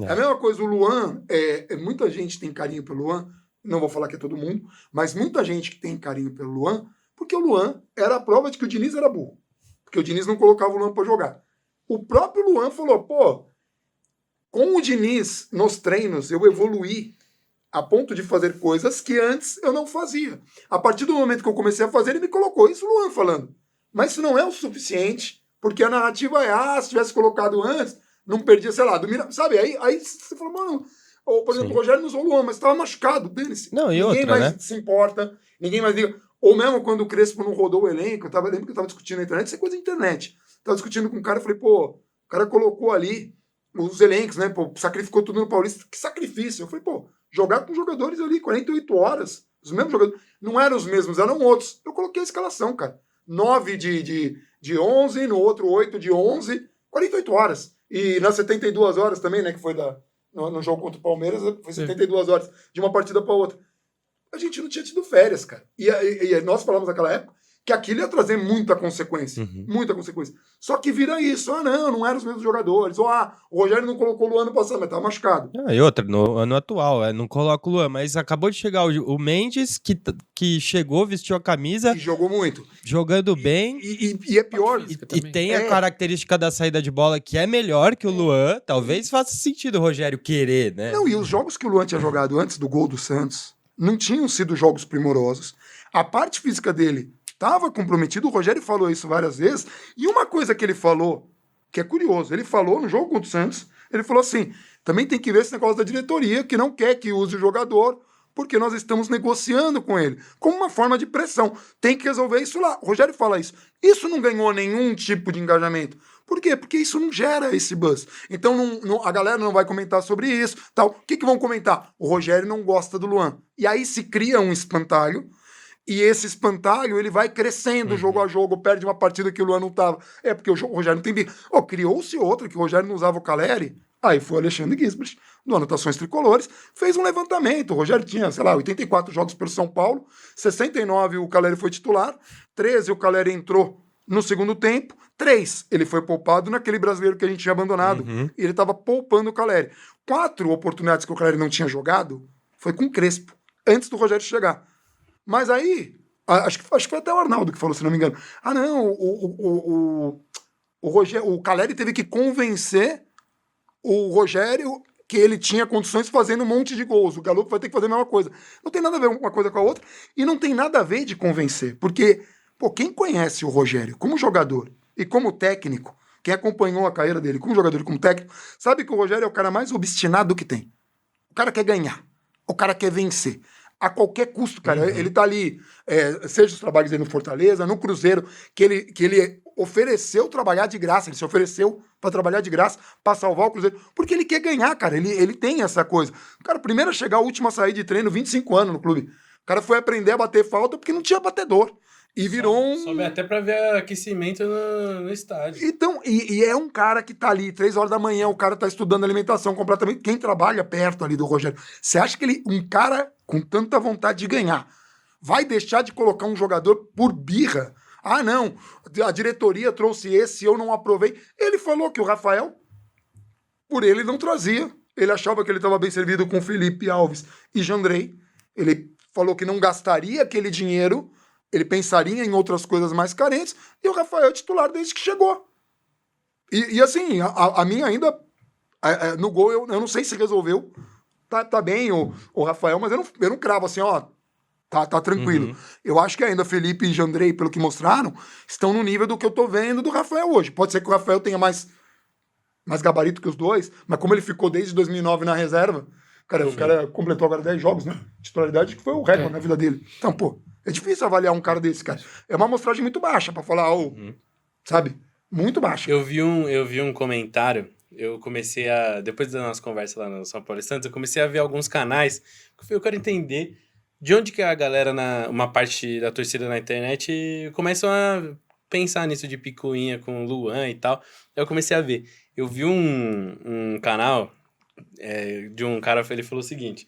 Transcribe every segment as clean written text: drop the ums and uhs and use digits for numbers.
É a mesma coisa, o Luan, muita gente tem carinho pelo Luan, não vou falar que é todo mundo, mas muita gente que tem carinho pelo Luan, porque o Luan era a prova de que o Diniz era burro. Porque o Diniz não colocava o Luan para jogar. O próprio Luan falou, pô, com o Diniz nos treinos eu evoluí a ponto de fazer coisas que antes eu não fazia. A partir do momento que eu comecei a fazer, ele me colocou. Isso o Luan falando. Mas isso não é o suficiente, porque a narrativa é, se tivesse colocado antes, não perdia, sei lá, sabe? Aí você fala, mano, ou, por exemplo, o Rogério não usou o Luan, mas estava machucado, dane-se. Não, e ninguém outra, mais né? se importa, ninguém mais liga. Ou mesmo quando o Crespo não rodou o elenco, lembro que eu estava discutindo na internet, isso é coisa da internet. Estava discutindo com um cara, eu falei, pô, o cara colocou ali os elencos, né? Pô, sacrificou tudo no Paulista. Que sacrifício. Eu falei, pô, jogar com jogadores ali 48 horas, os mesmos jogadores, não eram os mesmos, eram outros. Eu coloquei a escalação, cara. 9 de 11, no outro 8 de 11, 48 horas. E nas 72 horas também, né, que foi no jogo contra o Palmeiras, foi 72 horas de uma partida para outra. A gente não tinha tido férias, cara. E nós falamos naquela época que aquilo ia trazer muita consequência. Muita consequência. Só que vira isso. Não eram os mesmos jogadores. Ou, o Rogério não colocou o Luan no passado, mas estava machucado. E outra, no ano atual, não coloca o Luan, mas acabou de chegar o Mendes, que chegou, vestiu a camisa. E jogou muito. Jogando bem. E é pior. E tem a característica da saída de bola que é melhor que o Luan. Talvez faça sentido o Rogério querer, né? Não, e os jogos que o Luan tinha jogado antes do gol do Santos não tinham sido jogos primorosos. A parte física dele estava comprometida, o Rogério falou isso várias vezes, e uma coisa que ele falou, que é curioso, ele falou no jogo contra o Santos, ele falou assim, também tem que ver esse negócio da diretoria, que não quer que use o jogador, porque nós estamos negociando com ele, como uma forma de pressão. Tem que resolver isso lá. O Rogério fala isso. Isso não ganhou nenhum tipo de engajamento. Por quê? Porque isso não gera esse buzz. Então a galera não vai comentar sobre isso. Tal. O que vão comentar? O Rogério não gosta do Luan. E aí se cria um espantalho, e esse espantalho ele vai crescendo jogo a jogo, perde uma partida que o Luan não estava. É porque o Rogério não tem bico. Criou-se outra, que o Rogério não usava o Caleri. Aí foi o Alexandre Gisbert, do Anotações Tricolores, fez um levantamento. O Rogério tinha, 84 jogos pelo São Paulo, 69 o Caleri foi titular, 13 o Caleri entrou no segundo tempo, 3 ele foi poupado naquele brasileiro que a gente tinha abandonado. E ele estava poupando o Caleri. 4 oportunidades que o Caleri não tinha jogado foi com o Crespo, antes do Rogério chegar. Mas aí, acho que foi até o Arnaldo que falou, se não me engano. O Caleri teve que convencer o Rogério que ele tinha condições fazendo um monte de gols. O Galo vai ter que fazer a mesma coisa. Não tem nada a ver uma coisa com a outra. E não tem nada a ver de convencer. Porque, quem conhece o Rogério como jogador e como técnico, quem acompanhou a carreira dele como jogador e como técnico, sabe que o Rogério é o cara mais obstinado que tem. O cara quer ganhar. O cara quer vencer. A qualquer custo, cara. Ele tá ali, seja os trabalhos dele no Fortaleza, no Cruzeiro, que ele ofereceu trabalhar de graça, ele se ofereceu para trabalhar de graça, para salvar o Cruzeiro, porque ele quer ganhar, cara. Ele tem essa coisa. O cara, primeiro a chegar, o último a sair de treino, 25 anos no clube. O cara foi aprender a bater falta porque não tinha batedor. E virou Sobe até pra ver aquecimento no estádio. Então, e é um cara que tá ali, 3 horas da manhã, o cara tá estudando alimentação completamente. Quem trabalha perto ali do Rogério, você acha que um cara com tanta vontade de ganhar vai deixar de colocar um jogador por birra? Não, a diretoria trouxe esse, eu não aprovei. Ele falou que o Rafael, por ele, não trazia. Ele achava que ele estava bem servido com Felipe Alves e Jandrei. Ele falou que não gastaria aquele dinheiro, ele pensaria em outras coisas mais carentes, e o Rafael é titular desde que chegou. E assim, a minha ainda, no gol, eu não sei se resolveu, tá bem o Rafael, mas eu não cravo assim, tá tranquilo. Eu acho que ainda Felipe e Jandrei, pelo que mostraram, estão no nível do que eu tô vendo do Rafael hoje. Pode ser que o Rafael tenha mais gabarito que os dois, mas como ele ficou desde 2009 na reserva, cara, o cara completou agora 10 jogos, né? Titularidade que foi o recorde na vida dele. Então, é difícil avaliar um cara desse, cara. É uma amostragem muito baixa pra falar, sabe? Muito baixa. Eu vi um comentário, eu comecei depois da nossa conversa lá no São Paulo e Santos, eu comecei a ver alguns canais, eu quero entender de onde que a galera, uma parte da torcida na internet, começam a pensar nisso de picuinha com o Luan e tal. Eu comecei a ver. Eu vi um canal de um cara, ele falou o seguinte,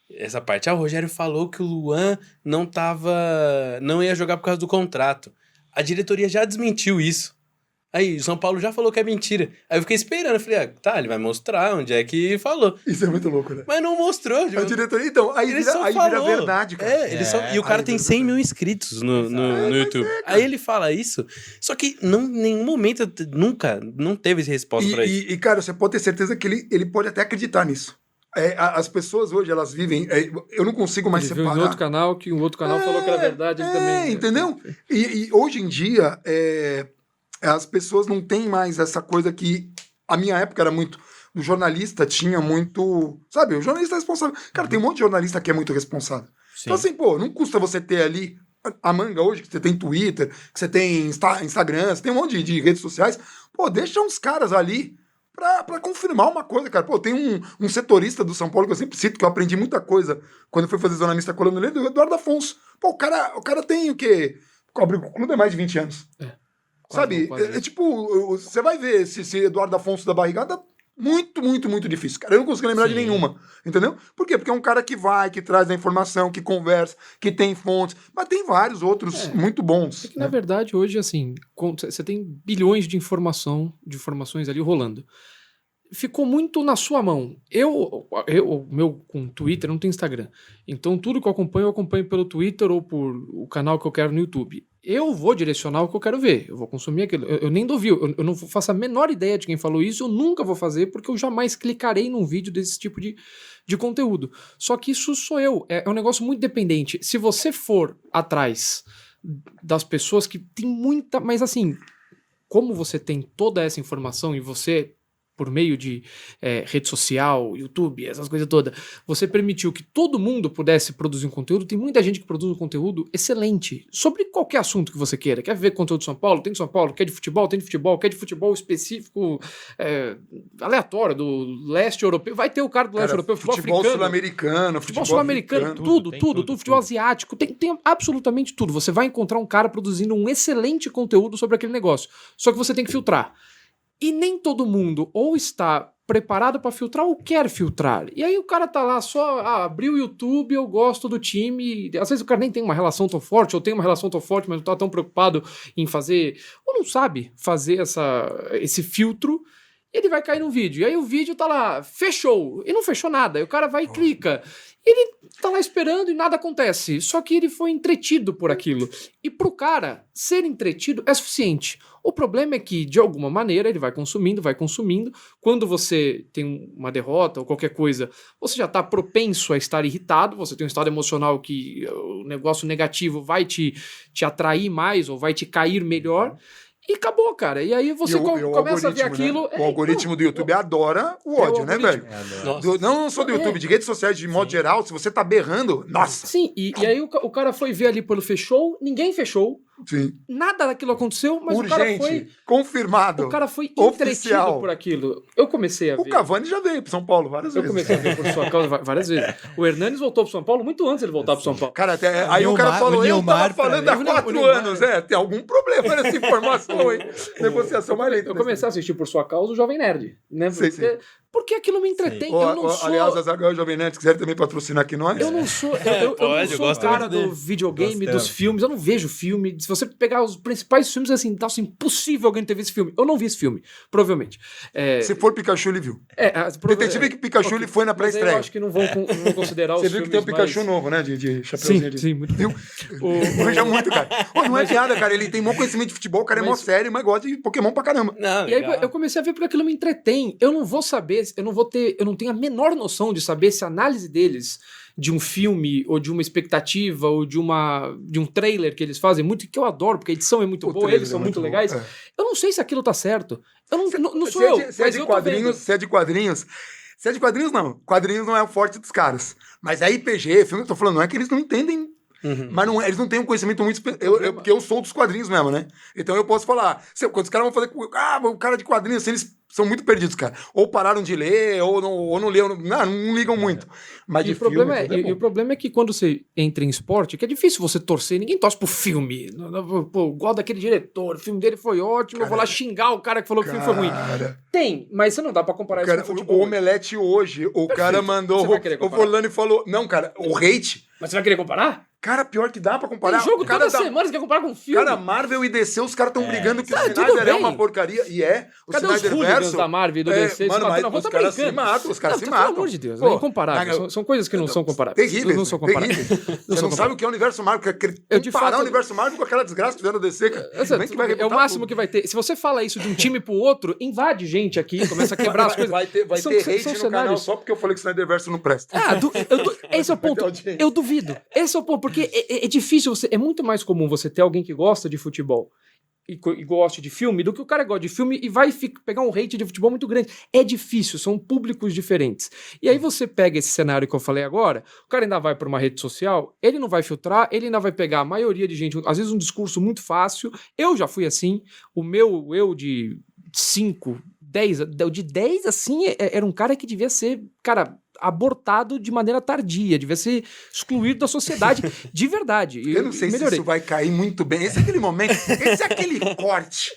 essa parte, o Rogério falou que o Luan não ia jogar por causa do contrato. A diretoria já desmentiu isso. Aí, o São Paulo já falou que é mentira. Aí eu fiquei esperando, eu falei, tá, ele vai mostrar onde é que falou. Isso é muito louco, né? Mas não mostrou. A diretoria, então, aí Ele vira, só aí falou. vira verdade, cara. E o cara tem 100 mil inscritos no YouTube. Aí ele fala isso, só que em nenhum momento, nunca, não teve resposta pra isso. E, cara, você pode ter certeza que ele pode até acreditar nisso. As pessoas hoje, elas vivem... eu não consigo mais Ele viu separar... em outro canal, que um outro canal falou que era verdade, ele também... Entendeu? E hoje em dia, as pessoas não têm mais essa coisa que... A minha época era muito... O jornalista tinha muito... Sabe, o jornalista é responsável. Cara, tem um monte de jornalista que é muito responsável. Sim. Então, assim, pô, não custa você ter ali a manga hoje, que você tem Twitter, que você tem Instagram, você tem um monte de redes sociais. Pô, deixa uns caras ali pra confirmar uma coisa, cara. Pô, tem um setorista do São Paulo que eu sempre cito, que eu aprendi muita coisa quando eu fui fazer Zona Mista colando nele, do Eduardo Afonso. Pô, o cara tem o quê? Cobre o clube há mais de 20 anos. Sabe? Quase. Tipo, você vai ver esse Eduardo Afonso da barrigada muito, muito, muito difícil, cara. Eu não consigo lembrar de nenhuma, entendeu? Por quê? Porque é um cara que vai, que traz a informação, que conversa, que tem fontes, mas tem vários outros muito bons. É que, na verdade, hoje, assim, você tem bilhões de informações ali rolando. Ficou muito na sua mão. Meu com Twitter, não tem Instagram. Então, tudo que eu acompanho pelo Twitter ou por o canal que eu quero no YouTube. Eu vou direcionar o que eu quero ver. Eu vou consumir aquilo. Eu nem duvido. Eu não faço a menor ideia de quem falou isso. Eu nunca vou fazer, porque eu jamais clicarei num vídeo desse tipo de conteúdo. Só que isso sou eu. É um negócio muito dependente. Se você for atrás das pessoas que tem muita... Mas assim, como você tem toda essa informação e você... por meio de rede social, YouTube, essas coisas todas, você permitiu que todo mundo pudesse produzir um conteúdo. Tem muita gente que produz um conteúdo excelente sobre qualquer assunto que você queira. Quer ver conteúdo de São Paulo? Tem de São Paulo. Quer de futebol? Tem de futebol. Quer de futebol específico, aleatório, do leste europeu. Vai ter o cara do leste europeu, futebol africano. Sul-americano, Futebol sul-americano, tudo. Futebol asiático, tem absolutamente tudo. Você vai encontrar um cara produzindo um excelente conteúdo sobre aquele negócio. Só que você tem que filtrar. E nem todo mundo ou está preparado para filtrar ou quer filtrar. E aí o cara tá lá só, abriu o YouTube, eu gosto do time. Às vezes o cara nem tem uma relação tão forte, ou tem uma relação tão forte, mas não tá tão preocupado em fazer, ou não sabe fazer esse filtro. E ele vai cair num vídeo. E aí o vídeo tá lá, fechou. E não fechou nada. E o cara vai e clica. Ele tá lá esperando e nada acontece. Só que ele foi entretido por aquilo. E pro cara, ser entretido é suficiente. O problema é que, de alguma maneira, ele vai consumindo. Quando você tem uma derrota ou qualquer coisa, você já tá propenso a estar irritado. Você tem um estado emocional que o negócio negativo vai te atrair mais ou vai te cair melhor. E acabou, cara. E aí você começa a ver aquilo... Né? O algoritmo do YouTube adora o ódio, né, velho? Não só do YouTube, de redes sociais de modo geral, se você tá berrando, nossa! Sim, e aí o cara foi ver ali pelo fechou, ninguém fechou. Sim. Nada daquilo aconteceu, mas urgente, o cara foi... confirmado. O cara foi oficial. Entretido por aquilo. Eu comecei a ver... O Cavani já veio pro São Paulo várias vezes. Eu comecei a ver por sua causa várias vezes. O Hernanes voltou pro São Paulo muito antes de ele voltar pro São Paulo. Cara, aí o cara falou, eu tava falando há 4 anos. Tem algum problema nessa informação, hein? Negociação mais lenta. Eu comecei a assistir por sua causa o Jovem Nerd. Né? Sim. Porque aquilo me entretém. Eu não sou... Aliás, a Zagal e o Jovem Nerd, se quiserem também patrocinar aqui nós. Eu não sou, eu não sou o cara do videogame, dos filmes. Eu não vejo filme. Se você pegar os principais filmes, assim, tá impossível alguém ter visto esse filme. Eu não vi esse filme, provavelmente. Se for Pikachu, ele viu. Detetive que Pikachu, ele foi na pré-estreia. Eu acho que não vão considerar os filmes. Você viu que tem um Pikachu novo, né? De chapeuzinho. Sim, muito viu? Manja muito, cara. Não é piada, cara. Ele tem bom conhecimento de futebol, o cara é mó sério, mas gosta de Pokémon pra caramba. E aí eu comecei a ver porque aquilo me entretém. Eu não vou saber, eu não tenho a menor noção de saber se a análise deles de um filme, ou de uma expectativa, ou de um trailer que eles fazem, muito que eu adoro, porque a edição é muito boa, eles são muito legais. Eu não sei se aquilo tá certo. Eu não sou eu. Se é de quadrinhos, não. Quadrinhos não é o forte dos caras. Mas a RPG, filme que eu tô falando, não é que eles não entendem. Mas eles não têm um conhecimento muito... Porque eu sou dos quadrinhos mesmo, né? Então eu posso falar... Quando os caras vão fazer... o cara de quadrinhos, assim, eles são muito perdidos, cara. Ou pararam de ler, ou não leram... Não ligam muito. Mas e o problema é que quando você entra em esporte, que é difícil você torcer, ninguém torce pro filme. Pô, igual daquele diretor, o filme dele foi ótimo, eu vou lá xingar o cara que falou que o filme foi ruim. Tem, mas você não dá pra comparar isso com o futebol. O Omelete hoje, o cara mandou... O Forlani falou... Não, cara, o hate... Mas você vai querer comparar? Cara, pior que dá pra comparar. Tem jogo O cara toda semana, você quer comparar com um filme? Cara, Marvel e DC, os caras estão brigando que o tudo Snyder é bem. uma porcaria. E é. O Cadê os Snyderverse... hooligans da Marvel e do DC? Mano, mas os caras se matam, os caras se matam. Pelo amor de Deus, Pô, é incomparável. São coisas que não são comparáveis. Terríveis, Não são comparáveis. terríveis. Você não sabe o que é o universo Marvel, de comparar fato- o universo Marvel com aquela desgraça que fizeram no DC, cara. Como que vai É o rebutar máximo tudo? que vai ter. Se você fala isso de um time pro outro, invade gente aqui, começa a quebrar as coisas. Vai ter São- hate são no cenários- canal só porque eu falei que o Snyderverse não presta. Esse é o Vai ter ponto. audiência. Eu duvido. Esse é o ponto, porque é difícil você. É muito mais comum você ter alguém que gosta de futebol e goste de filme do que o cara que gosta de filme e vai pegar um hate de futebol muito grande. É difícil, são públicos diferentes. E aí você pega esse cenário que eu falei agora, o cara ainda vai para uma rede social, ele não vai filtrar, ele ainda vai pegar a maioria de gente, às vezes um discurso muito fácil. Eu já fui assim, o meu eu de 5, 10, de 10 assim, era um cara que devia ser, cara, abortado de maneira tardia, devia ser excluído da sociedade de verdade. Eu não sei se isso vai cair muito bem. Esse é aquele momento, esse é aquele corte.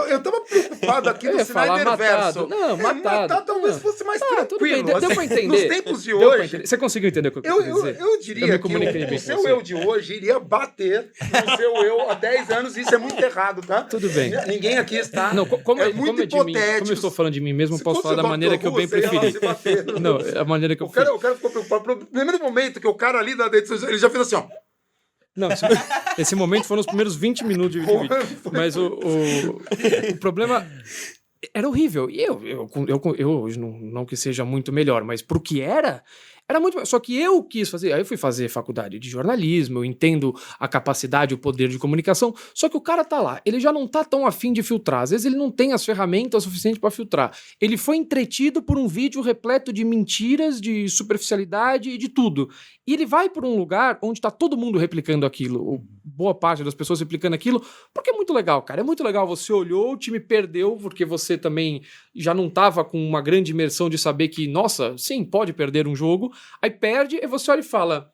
Eu tava preocupado aqui Eu no ia falar Snyderverso. matado. Não, matado. Matar talvez Não. fosse mais Tudo bem, tranquilo. deu pra assim. entender. Nos tempos de Deu pra hoje, entender. Você conseguiu entender o que eu quis dizer? eu diria Eu me que comuniquei bem o com seu você. eu de hoje iria bater no seu eu há 10 anos, e isso é muito errado, tá? Tudo bem. Ninguém aqui está. Não, como é é muito de mim, hipotético. como eu estou falando de mim mesmo, eu Se posso fosse falar da o maneira Dr. que eu bem Who, você ia lá preferi. se bater. Não, a maneira que eu O cara ficou preocupado. No primeiro momento que o cara ali da rede social, ele já fez assim, ó. Não, esse momento foi nos primeiros 20 minutos de vídeo. Mas o problema era horrível. E eu hoje não que seja muito melhor, mas pro que era muito. Só que eu quis fazer. Aí eu fui fazer faculdade de jornalismo, eu entendo a capacidade, o poder de comunicação. Só que o cara tá lá, ele já não tá tão afim de filtrar. Às vezes ele não tem as ferramentas suficientes para filtrar. Ele foi entretido por um vídeo repleto de mentiras, de superficialidade e de tudo. E ele vai por um lugar onde tá todo mundo replicando aquilo, ou boa parte das pessoas replicando aquilo, porque é muito legal, cara. É muito legal. Você olhou, o time perdeu, porque você também já não tava com uma grande imersão de saber que, nossa, sim, pode perder um jogo. Aí perde, e você olha e fala,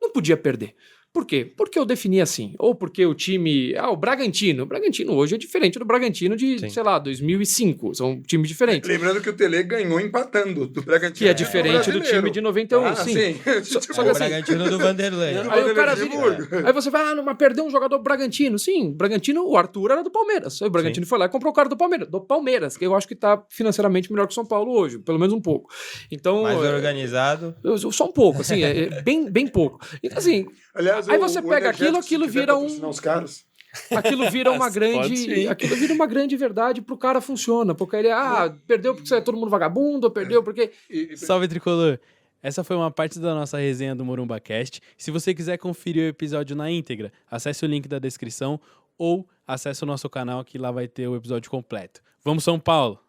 não podia perder. Por quê? Porque eu defini assim. Ou porque o time... o Bragantino. O Bragantino hoje é diferente do Bragantino de, Sim. sei lá, 2005. São times diferentes. Lembrando que o Tele ganhou empatando do Bragantino. Que é diferente do time de 91, sim. Tipo, Só que O assim, Bragantino do Vanderlei. Aí o cara Vanderlei vira, aí você vai, mas perdeu um jogador do Bragantino. Sim, o Bragantino, o Arthur era do Palmeiras. Aí o Bragantino foi lá e comprou o cara do Palmeiras, que eu acho que tá financeiramente melhor que o São Paulo hoje, pelo menos um pouco. Então, Mais organizado. só um pouco, assim, é bem pouco. Então, assim, Aliás, aí você pega Energético, aquilo se quiser vira patrocinar os caras. aquilo vira uma Pode grande, sim. aquilo vira uma grande verdade pro cara funciona, porque ele, perdeu porque você é todo mundo vagabundo, perdeu porque Salve, Tricolor! Essa foi uma parte da nossa resenha do MorumbaCast. Se você quiser conferir o episódio na íntegra, acesse o link da descrição ou acesse o nosso canal que lá vai ter o episódio completo. Vamos, São Paulo!